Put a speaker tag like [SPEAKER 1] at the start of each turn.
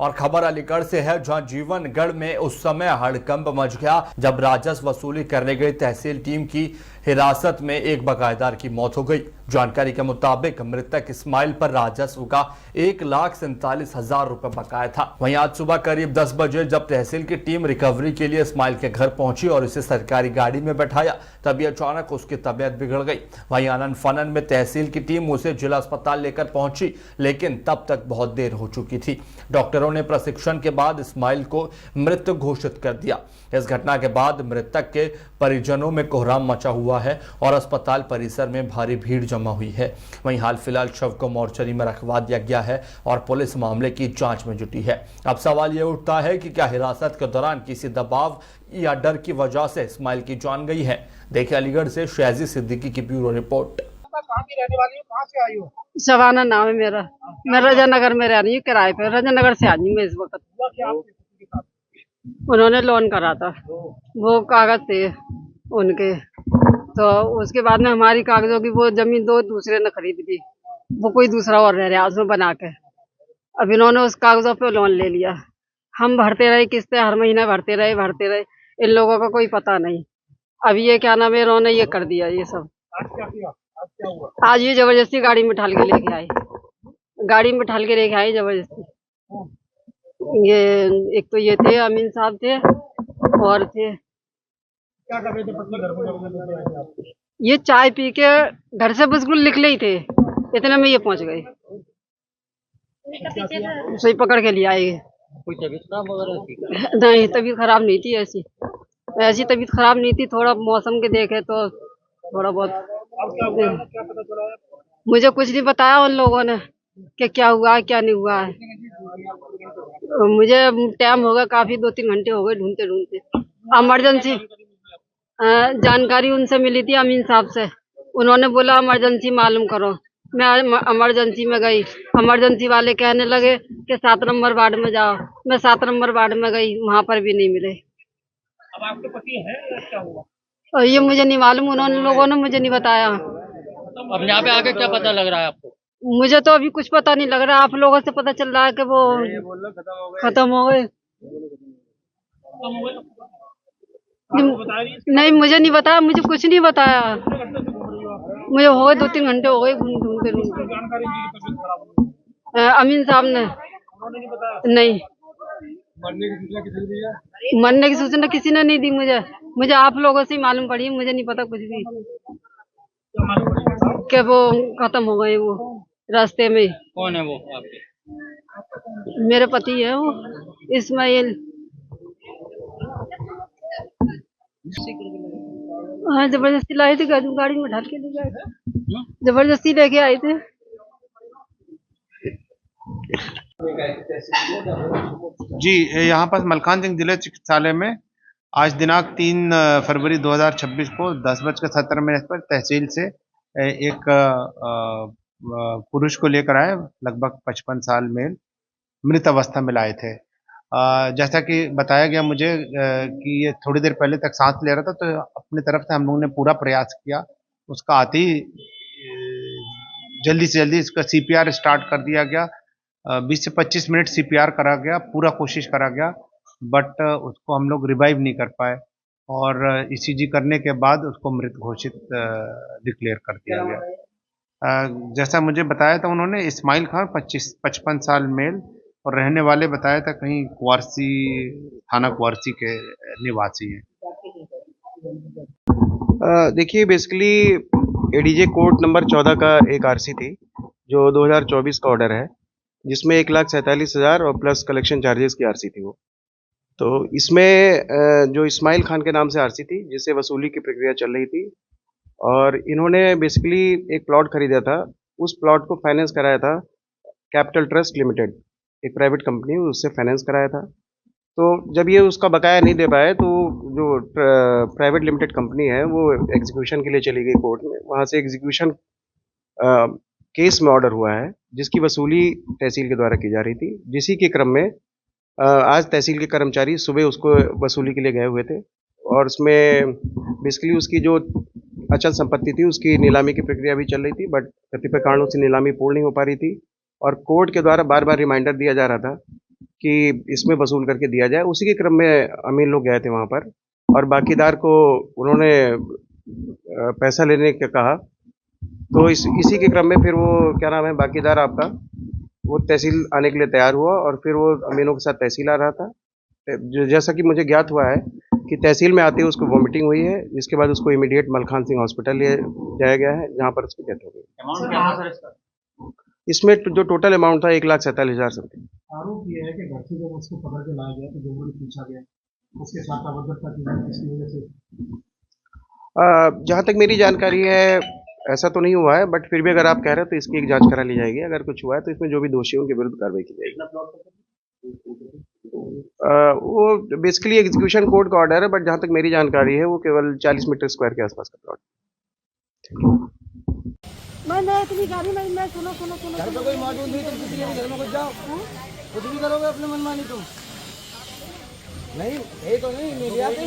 [SPEAKER 1] और खबर अलीगढ़ से है, जहां जीवनगढ़ में उस समय हड़कंप मच गया जब राजस्व वसूली करने गई तहसील टीम की हिरासत में एक बकायेदार की मौत हो गई। जानकारी के मुताबिक मृतक इस्माइल पर राजस्व का 1,47,000 रुपए बकाया था। वहीं आज सुबह करीब 10 बजे जब तहसील की टीम रिकवरी के लिए इस्माइल के घर पहुंची और उसे सरकारी गाड़ी में बैठाया, तभी अचानक उसकी तबीयत बिगड़ गई। वहीं आनन फानन में तहसील की टीम उसे जिला अस्पताल लेकर पहुंची, लेकिन तब तक बहुत देर हो चुकी थी। डॉक्टरों ने प्रशिक्षण के बाद इस्माइल को मृत घोषित कर दिया। इस घटना के बाद मृतक के परिजनों में कोहराम मचा हुआ है और अस्पताल परिसर में भारी भीड़ जमा हुई है। वहीं हाल फिलहाल शव को मोर्चरी में रखवा दिया गया है और पुलिस मामले की जांच में जुटी है। अब सवाल यह उठता है कि क्या हिरासत के दौरान किसी दबाव या डर की वजह से इस्माइल की जान गई है। देखिए अलीगढ़ से शहजी सिद्दीकी की ब्यूरो रिपोर्ट।
[SPEAKER 2] कहाँ की रहने वाली हो, कहाँ से आई हो?
[SPEAKER 3] शबाना नाम है मेरा। मैं रजानगर में रह रही हूँ किराए पे। रजानगर से आई हूँ मैं इस वक्त।
[SPEAKER 2] हुआ क्या आपके किसी के साथ?
[SPEAKER 3] उन्होंने लोन करा था, वो कागज थे उनके, तो उसके बाद में हमारी कागजों की वो जमीन दो दूसरे ने खरीद ली। वो कोई दूसरा और रह रहा उसमें बना के। अब इन्होंने उस कागजों पे लोन ले लिया। हम भरते रहे किस्तें, हर महीने भरते रहे। इन लोगों का कोई पता नहीं। अब ये क्या नाम है, इन्होंने ये कर दिया ये सब।
[SPEAKER 2] आज क्या किया? आज क्या हुआ?
[SPEAKER 3] आज ये जबरदस्ती गाड़ी में ढाल के लेके आई। जबरदस्ती। ये एक तो ये थे, अमीन साहब थे और थे
[SPEAKER 2] क्या कर रहे थे पत्नी घर में जब लेके आए थे आप?
[SPEAKER 3] ये चाय पी के घर से बिल्कुल निकले ही थे, इतने में ये पहुंच गए।
[SPEAKER 2] क्या किया?
[SPEAKER 3] सही पकड़ के लिया ये।
[SPEAKER 2] कोई तबीयत खराब वगैरह?
[SPEAKER 3] नहीं, तबीयत खराब नहीं थी। ऐसी तबीयत खराब नहीं थी। थोड़ा मौसम के देखे तो थोड़ा बहुत।
[SPEAKER 2] अब क्या हुआ? क्या पता चला है?
[SPEAKER 3] मुझे कुछ नहीं बताया उन लोगों ने कि क्या हुआ है क्या नहीं हुआ है। मुझे टाइम हो गया काफी, 2-3 घंटे हो गए ढूंढते ढूंढते। इमरजेंसी जानकारी उनसे मिली थी, अमीन साहब से। उन्होंने बोला इमरजेंसी मालूम करो। मैं इमरजेंसी में गई। इमरजेंसी वाले कहने लगे कि 7 नंबर वार्ड में जाओ। मैं 7 नंबर वार्ड में गई, वहां पर भी नहीं मिले।
[SPEAKER 2] अब आपके पति है या क्या हुआ?
[SPEAKER 3] और ये मुझे नहीं मालूम, उन्होंने लोगों ने मुझे नहीं बताया।
[SPEAKER 2] अब यहाँ पे आके क्या पता लग रहा है आपको?
[SPEAKER 3] मुझे तो अभी कुछ पता नहीं लग रहा। आप लोगों से पता चल रहा है कि वो खत्म हो गए।
[SPEAKER 2] आपको बताया नहीं?
[SPEAKER 3] नहीं, मुझे नहीं बताया, मुझे कुछ नहीं बताया।
[SPEAKER 2] कितने घंटे से घूम रही हो आप?
[SPEAKER 3] मुझे हो गए 2-3 घंटे हो गए ढूंढते ढूंढते।
[SPEAKER 2] जानकारी मिली कि तबीयत खराब हो गई?
[SPEAKER 3] अमीन साहब ने।
[SPEAKER 2] उन्होंने नहीं बताया?
[SPEAKER 3] नहीं,
[SPEAKER 2] मरने की सूचना किसी ने दी है?
[SPEAKER 3] मरने की सूचना किसी ने नहीं दी मुझे आप लोगों से ही मालूम पड़ी। मुझे नहीं पता कुछ भी
[SPEAKER 2] क्या मालूम पड़ी?
[SPEAKER 3] कि वो खत्म हो गए वो रास्ते में।
[SPEAKER 2] कौन है वो आपके?
[SPEAKER 3] मेरे पति है वो, इस्माइल। हाँ, जबरदस्ती लाए थे, गाड़ी में ढाल के ले गए थे। जबरदस्ती लेके आए थे।
[SPEAKER 4] जी, यहाँ पर मलखान सिंह जिला चिकित्सालय में आज दिनांक 3 फरवरी 2026 को 10:17 पर तहसील से एक पुरुष को लेकर आए, लगभग 55 साल मेल, मृत अवस्था में लाए थे। जैसा कि बताया गया मुझे कि ये थोड़ी देर पहले तक सांस ले रहा था, तो अपनी तरफ से हम लोगों ने पूरा प्रयास किया। उसका आते ही जल्दी से जल्दी इसका सीपीआर स्टार्ट कर दिया गया। 20 से 25 मिनट सीपीआर करा गया, पूरा कोशिश करा गया, बट उसको हम लोग रिवाइव नहीं कर पाए और ईसीजी करने के बाद उसको मृत घोषित डिक्लेयर कर दिया गया। जैसा मुझे बताया था उन्होंने, इस्माइल खान 55 साल मेल और रहने वाले बताया था कहीं कुवारसी, थाना कुवारसी के निवासी हैं।
[SPEAKER 5] देखिए, बेसिकली एडीजे कोर्ट नंबर 14 का एक आरसी थी जो 2024 का ऑर्डर है, जिसमें 1,47,000 और प्लस कलेक्शन चार्जेस की आरसी थी वो। तो इसमें जो इस्माइल खान के नाम से आरसी थी, जिससे वसूली की प्रक्रिया चल रही थी, और इन्होंने बेसिकली एक प्लॉट खरीदा था। उस प्लॉट को फाइनेंस कराया था कैपिटल ट्रस्ट लिमिटेड, एक प्राइवेट कंपनी, उससे फाइनेंस कराया था। तो जब ये उसका बकाया नहीं दे पाए, तो जो प्राइवेट लिमिटेड कंपनी है वो एग्जीक्यूशन के लिए चली गई कोर्ट में। वहाँ से एग्जीक्यूशन केस में ऑर्डर हुआ है, जिसकी वसूली तहसील के द्वारा की जा रही थी। जिसी के क्रम में आज तहसील के कर्मचारी सुबह उसको वसूली के लिए गए हुए थे, और उसमें बेसिकली उसकी जो अचल संपत्ति थी उसकी नीलामी की प्रक्रिया भी चल रही थी, बट कतिपय कारणों से नीलामी पूर्ण नहीं हो पा रही थी। और कोर्ट के द्वारा बार बार रिमाइंडर दिया जा रहा था कि इसमें वसूल करके दिया जाए। उसी के क्रम में अमीन लोग गए थे वहाँ पर और बाकीदार को उन्होंने पैसा लेने का कहा, तो इसी के क्रम में फिर वो क्या नाम है बाकीदार आपका वो तहसील आने के लिए तैयार हुआ और फिर वो अमीनों के साथ तहसील आ रहा था। जैसा कि मुझे ज्ञात हुआ है कि तहसील में आते ही उसको वॉमिटिंग हुई है, जिसके बाद उसको इमीडिएट मलखान सिंह हॉस्पिटल ले जाया गया है, जहाँ पर उसकी डेथ हो गई।
[SPEAKER 2] अमाउंट क्या था सर इसका?
[SPEAKER 5] इसमें जो टोटल अमाउंट था 1,47,000 समथिंग।
[SPEAKER 2] आरोप ये है कि घर से जब उसको पकड़ के लाया गया तो जबरन पूछा गया, उसके साथ अभद्रता की गई, इसकी वजह से
[SPEAKER 5] जहाँ तक मेरी जानकारी है ऐसा तो नहीं हुआ है, बट फिर भी अगर आप कह रहे हो तो इसकी एक जांच करा ली जाएगी। अगर कुछ हुआ है तो इसमें जो भी दोषी हैं उनके विरुद्ध कार्रवाई की जाएगी। वो बेसिकली एग्जीक्यूशन कोर्ट का ऑर्डर है, बट जहाँ तक मेरी जानकारी है वो केवल 40 मीटर स्क्वायर के आसपास का प्लॉट है।
[SPEAKER 3] मैंने इतनी गाड़ी में मैं सुनो
[SPEAKER 6] घर पे कोई मौजूद नहीं तो किसी घर में कुछ जाओ कुछ भी करोगे अपने मनमानी तुम नहीं ये तो नहीं मिल जाते